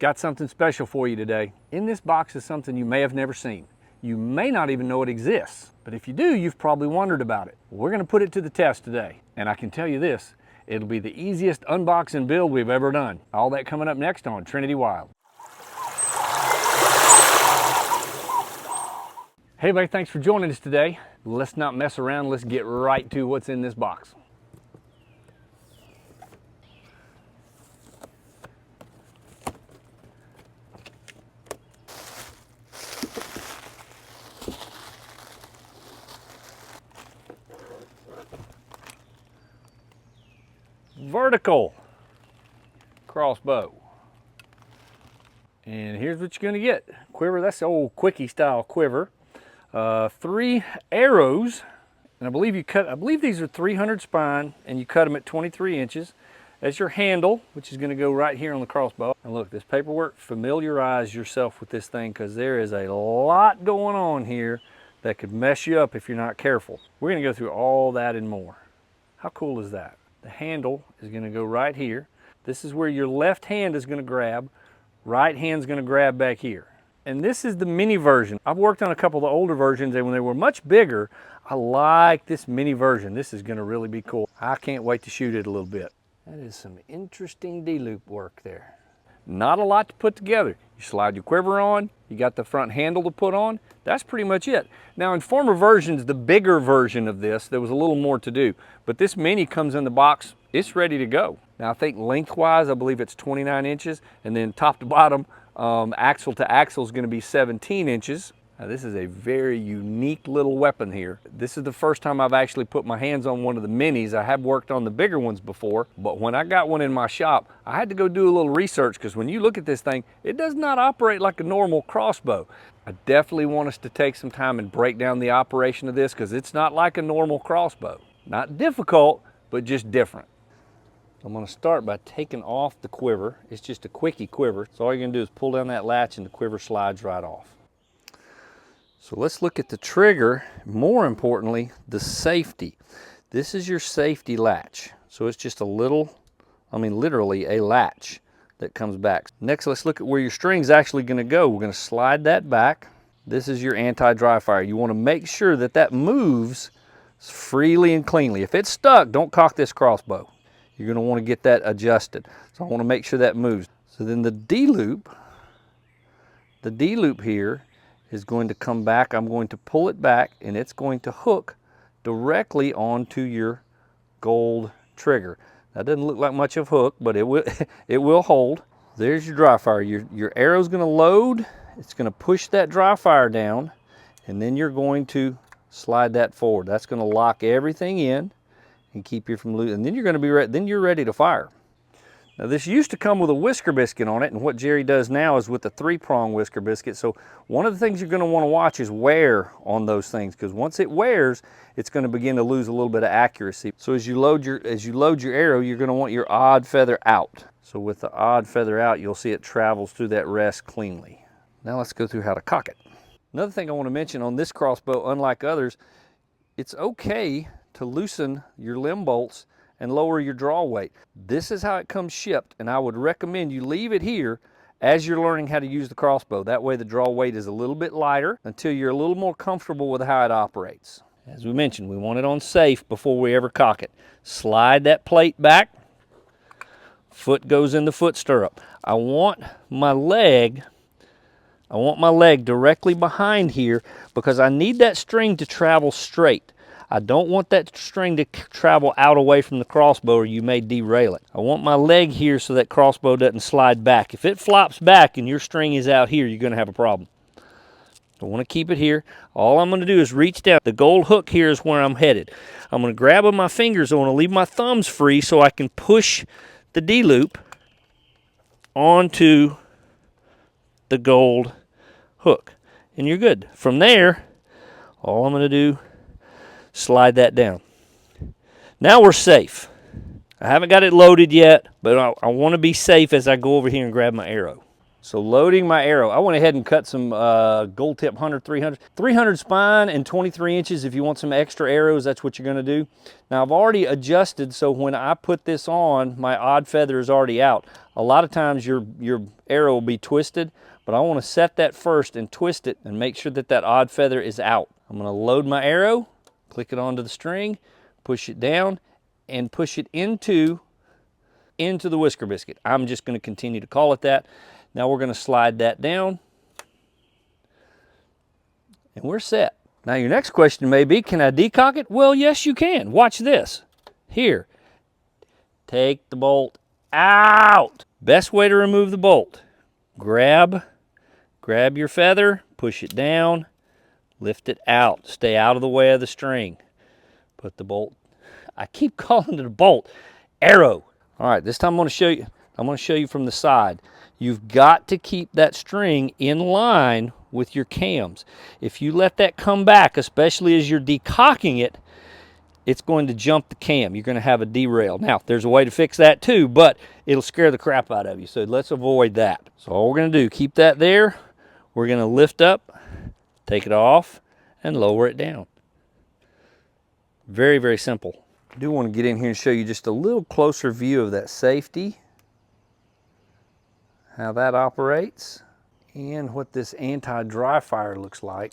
Got something special for you today. In this box is something you may have never seen. You may not even know it exists, but if you do, you've probably wondered about it. We're going to put it to the test today, and I can tell you this, it'll be the easiest unboxing build we've ever done. All that coming up next on Trinity Wild. Hey everybody, thanks for joining us today. Let's not mess around, let's get right to what's in this box. Vertical crossbow. And here's what you're gonna get. Quiver, that's the old quickie style quiver. 3 arrows, and I believe these are 300 spine, and you cut them at 23 inches. That's your handle, which is gonna go right here on the crossbow. And look, this paperwork, familiarize yourself with this thing because there is a lot going on here that could mess you up if you're not careful. We're gonna go through all that and more. How cool is that? The handle is going to go right here. This is where your left hand is going to grab. Right hand's going to grab back here. And this is the mini version. I've worked on a couple of the older versions, and when they were much bigger, I like this mini version. This is going to really be cool. I can't wait to shoot it a little bit. That is some interesting D-loop work there. Not a lot to put together. You slide your quiver on, you got the front handle to put on, that's pretty much it. Now in former versions, the bigger version of this, there was a little more to do, but this mini comes in the box, it's ready to go. Now I think lengthwise, I believe it's 29 inches, and then top to bottom, axle to axle is gonna be 17 inches. Now this is a very unique little weapon here. This is the first time I've actually put my hands on one of the minis. I have worked on the bigger ones before, but when I got one in my shop, I had to go do a little research because when you look at this thing, it does not operate like a normal crossbow. I definitely want us to take some time and break down the operation of this because it's not like a normal crossbow. Not difficult, but just different. I'm going to start by taking off the quiver. It's just a quickie quiver. So all you're going to do is pull down that latch and the quiver slides right off. So let's look at the trigger, more importantly, the safety. This is your safety latch. So it's just a little, literally a latch that comes back. Next, let's look at where your string's actually gonna go. We're gonna slide that back. This is your anti-dry fire. You wanna make sure that that moves freely and cleanly. If it's stuck, don't cock this crossbow. You're gonna wanna get that adjusted. So I wanna make sure that moves. So then the D-loop here, is going to come back. I'm going to pull it back and it's going to hook directly onto your gold trigger. That doesn't look like much of a hook, but it will hold. There's your dry fire. Your arrow's gonna load. It's gonna push that dry fire down, and then you're going to slide that forward. That's gonna lock everything in and keep you from losing. And then you're gonna be ready, then you're ready to fire. Now this used to come with a whisker biscuit on it, and what Jerry does now is with the 3-prong whisker biscuit. So one of the things you're going to want to watch is wear on those things, because once it wears, it's going to begin to lose a little bit of accuracy. So as you load your arrow, you're going to want your odd feather out. So with the odd feather out, you'll see it travels through that rest cleanly. Now let's go through how to cock it. Another thing I want to mention on this crossbow, unlike others, it's okay to loosen your limb bolts and lower your draw weight. This is how it comes shipped, and I would recommend you leave it here as you're learning how to use the crossbow. That way the draw weight is a little bit lighter until you're a little more comfortable with how it operates. As we mentioned, we want it on safe before we ever cock it. Slide that plate back. Foot goes in the foot stirrup. I want my leg directly behind here because I need that string to travel straight. I don't want that string to travel out away from the crossbow or you may derail it. I want my leg here so that crossbow doesn't slide back. If it flops back and your string is out here, you're going to have a problem. I want to keep it here. All I'm going to do is reach down. The gold hook here is where I'm headed. I'm going to grab with my fingers. I want to leave my thumbs free so I can push the D-loop onto the gold hook. And you're good. From there, all I'm going to do, slide that down. Now we're safe. I haven't got it loaded yet, but I want to be safe as I go over here and grab my arrow. So loading my arrow, I went ahead and cut some Gold Tip Hunter 300 spine and 23 inches. If you want some extra arrows, that's what you're gonna do. Now I've already adjusted, so when I put this on, my odd feather is already out. A lot of times your arrow will be twisted, but I wanna set that first and twist it and make sure that that odd feather is out. I'm gonna load my arrow, click it onto the string, push it down, and push it into the whisker biscuit. I'm just gonna continue to call it that. Now we're gonna slide that down and we're set. Now your next question may be, can I decock it? Well, yes you can. Watch this. Here, take the bolt out. Best way to remove the bolt, grab your feather, push it down, lift it out. Stay out of the way of the string. Put the bolt, I keep calling it a bolt, arrow. All right, this time I'm gonna show you from the side. You've got to keep that string in line with your cams. If you let that come back, especially as you're decocking it, it's going to jump the cam. You're going to have a derail. Now, there's a way to fix that too, but it'll scare the crap out of you. So let's avoid that. So all we're going to do, keep that there. We're going to lift up, take it off, and lower it down. Very, very simple. I do want to get in here and show you just a little closer view of that safety, how that operates, and what this anti-dry fire looks like.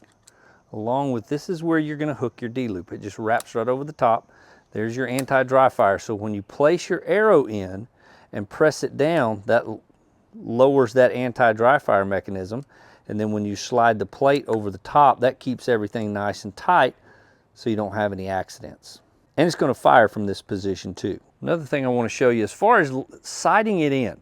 Along with, this is where you're going to hook your D-loop. It just wraps right over the top. There's your anti-dry fire. So when you place your arrow in and press it down, that lowers that anti-dry fire mechanism. And then when you slide the plate over the top, that keeps everything nice and tight so you don't have any accidents. And it's going to fire from this position too. Another thing I want to show you as far as sighting it in.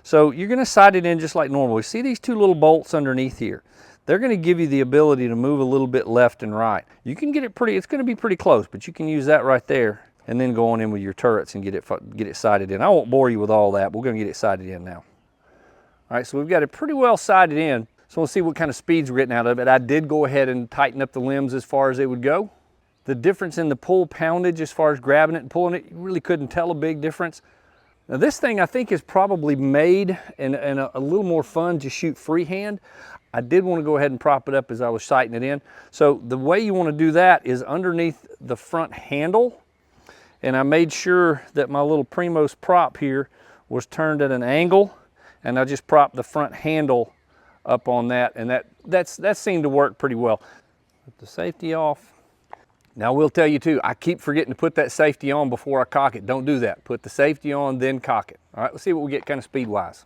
So you're going to sight it in just like normal. You see these two little bolts underneath here? They're going to give you the ability to move a little bit left and right. You can get it it's going to be pretty close, but you can use that right there and then go on in with your turrets and get it sighted in. I won't bore you with all that. We're going to get it sighted in now. All right, so we've got it pretty well sighted in. So we'll see what kind of speeds we're getting out of it. I did go ahead and tighten up the limbs as far as they would go. The difference in the pull poundage as far as grabbing it and pulling it, you really couldn't tell a big difference. Now this thing I think is probably made and a little more fun to shoot freehand. I did want to go ahead and prop it up as I was sighting it in. So the way you want to do that is underneath the front handle. And I made sure that my little Primos prop here was turned at an angle. And I just propped the front handle up on that. And that seemed to work pretty well. Put the safety off. Now, I will tell you too, I keep forgetting to put that safety on before I cock it. Don't do that. Put the safety on, then cock it. All right, let's see what we get kind of speed-wise.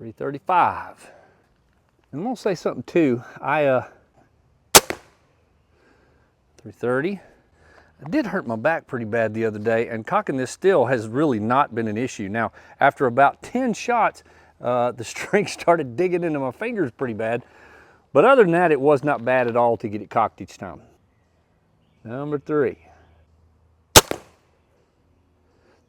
.335. And I'm gonna say something too. 330. I did hurt my back pretty bad the other day, and cocking this still has really not been an issue. Now, after about 10 shots, the string started digging into my fingers pretty bad. But other than that, it was not bad at all to get it cocked each time. Number 3.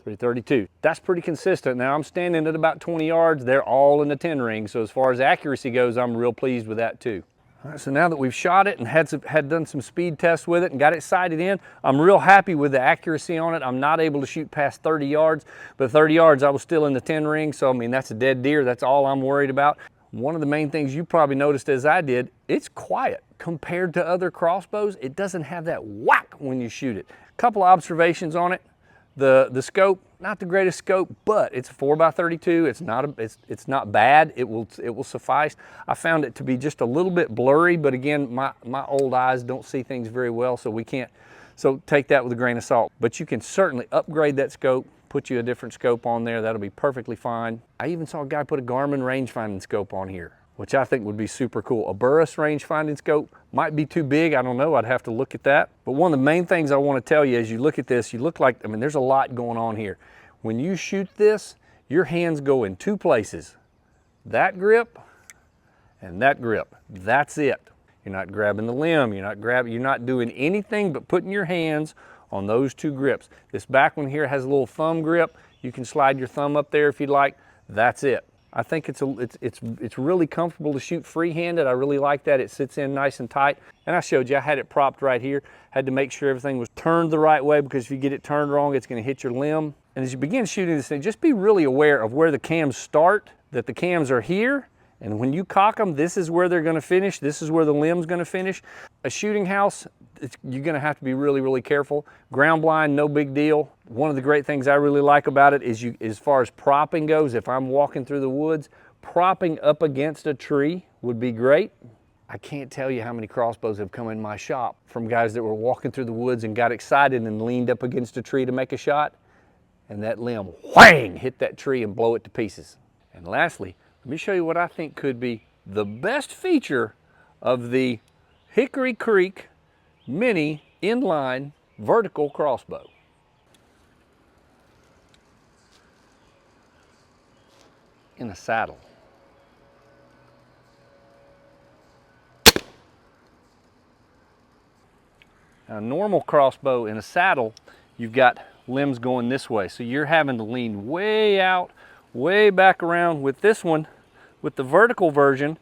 332. That's pretty consistent. Now I'm standing at about 20 yards. They're all in the 10 ring. So as far as accuracy goes, I'm real pleased with that too. All right, so now that we've shot it and had done some speed tests with it and got it sighted in, I'm real happy with the accuracy on it. I'm not able to shoot past 30 yards, but 30 yards I was still in the 10 ring. So I mean, that's a dead deer. That's all I'm worried about. One of the main things you probably noticed as I did, it's quiet compared to other crossbows. It doesn't have that whack when you shoot it. A couple of observations on it. The scope, not the greatest scope, but it's a 4x32. It's not bad. It will suffice. I found it to be just a little bit blurry, but again, my old eyes don't see things very well, so so take that with a grain of salt. But you can certainly upgrade that scope, put you a different scope on there. That'll be perfectly fine. I even saw a guy put a Garmin range-finding scope on here, which I think would be super cool. A Burris range-finding scope might be too big. I don't know. I'd have to look at that. But one of the main things I want to tell you as you look at this, you look like, I mean, there's a lot going on here. When you shoot this, your hands go in two places. That grip and that grip. That's it. You're not grabbing the limb. You're not doing anything but putting your hands on those two grips. This back one here has a little thumb grip. You can slide your thumb up there if you'd like. That's it. I think it's really comfortable to shoot freehanded. I really like that. It sits in nice and tight. And I showed you, I had it propped right here. Had to make sure everything was turned the right way, because if you get it turned wrong, it's going to hit your limb. And as you begin shooting this thing, just be really aware of where the cams start, that the cams are here. And when you cock them, this is where they're going to finish. This is where the limb's going to finish. A shooting house, you're going to have to be really, really careful. Ground blind, no big deal. One of the great things I really like about it is, as far as propping goes, if I'm walking through the woods, propping up against a tree would be great. I can't tell you how many crossbows have come in my shop from guys that were walking through the woods and got excited and leaned up against a tree to make a shot, and that limb, whang, hit that tree and blow it to pieces. And lastly, let me show you what I think could be the best feature of the Hickory Creek Mini Inline Vertical Crossbow. In a saddle. Now, a normal crossbow in a saddle, you've got limbs going this way, so you're having to lean way out, way back around. With this one, with the vertical version,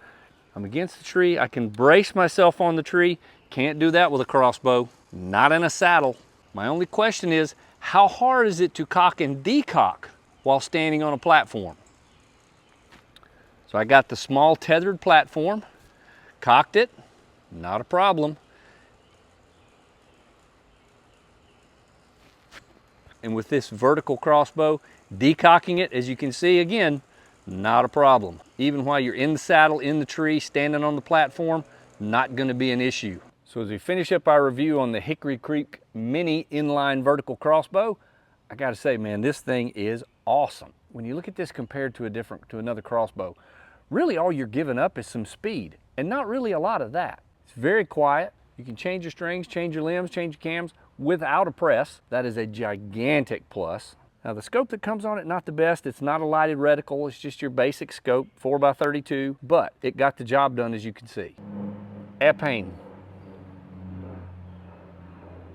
I'm against the tree, I can brace myself on the tree. Can't do that with a crossbow, not in a saddle. My only question is, how hard is it to cock and decock while standing on a platform? So I got the small tethered platform, cocked it, not a problem. And with this vertical crossbow, decocking it, as you can see, again, not a problem. Even while you're in the saddle, in the tree, standing on the platform, not going to be an issue. So as we finish up our review on the Hickory Creek Mini Inline Vertical Crossbow, I got to say, man, this thing is awesome. When you look at this compared to another crossbow, really all you're giving up is some speed, and not really a lot of that. It's very quiet. You can change your strings, change your limbs, change your cams without a press. That is a gigantic plus. Now the scope that comes on it, not the best. It's not a lighted reticle. It's just your basic scope, 4x32, but it got the job done, as you can see. Pain.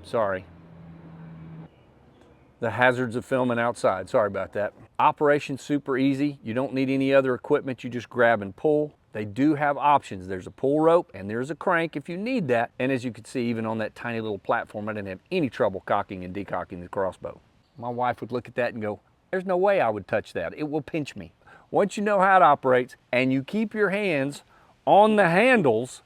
Sorry. The hazards of filming outside. Sorry about that. Operation super easy. You don't need any other equipment. You just grab and pull. They do have options. There's a pull rope and there's a crank if you need that. And as you can see, even on that tiny little platform, I didn't have any trouble cocking and decocking the crossbow. My wife would look at that and go, there's no way I would touch that. It will pinch me. Once you know how it operates and you keep your hands on the handles,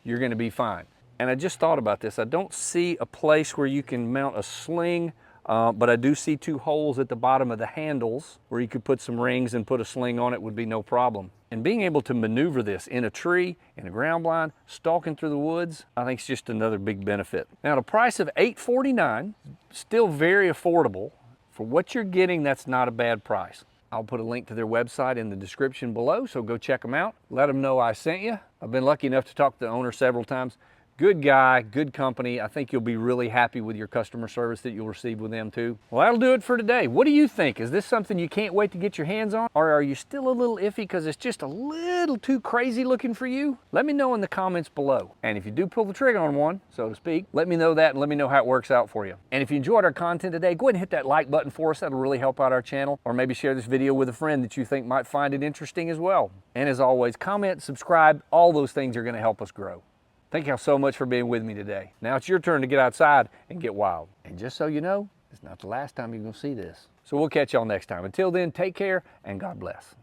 you're going to be fine. And I just thought about this. I don't see a place where you can mount a sling, but I do see two holes at the bottom of the handles where you could put some rings and put a sling on it would be no problem. And being able to maneuver this in a tree, in a ground blind, stalking through the woods, I think it's just another big benefit. Now, the price of $849, still very affordable. For what you're getting, that's not a bad price. I'll put a link to their website in the description below, so go check them out. Let them know I sent you. I've been lucky enough to talk to the owner several times. Good guy, good company. I think you'll be really happy with your customer service that you'll receive with them too. Well, that'll do it for today. What do you think? Is this something you can't wait to get your hands on? Or are you still a little iffy because it's just a little too crazy looking for you? Let me know in the comments below. And if you do pull the trigger on one, so to speak, let me know that and let me know how it works out for you. And if you enjoyed our content today, go ahead and hit that like button for us. That'll really help out our channel. Or maybe share this video with a friend that you think might find it interesting as well. And as always, comment, subscribe, all those things are going to help us grow. Thank you so much for being with me today. Now it's your turn to get outside and get wild. And just so you know, it's not the last time you're going to see this. So we'll catch y'all next time. Until then, take care and God bless.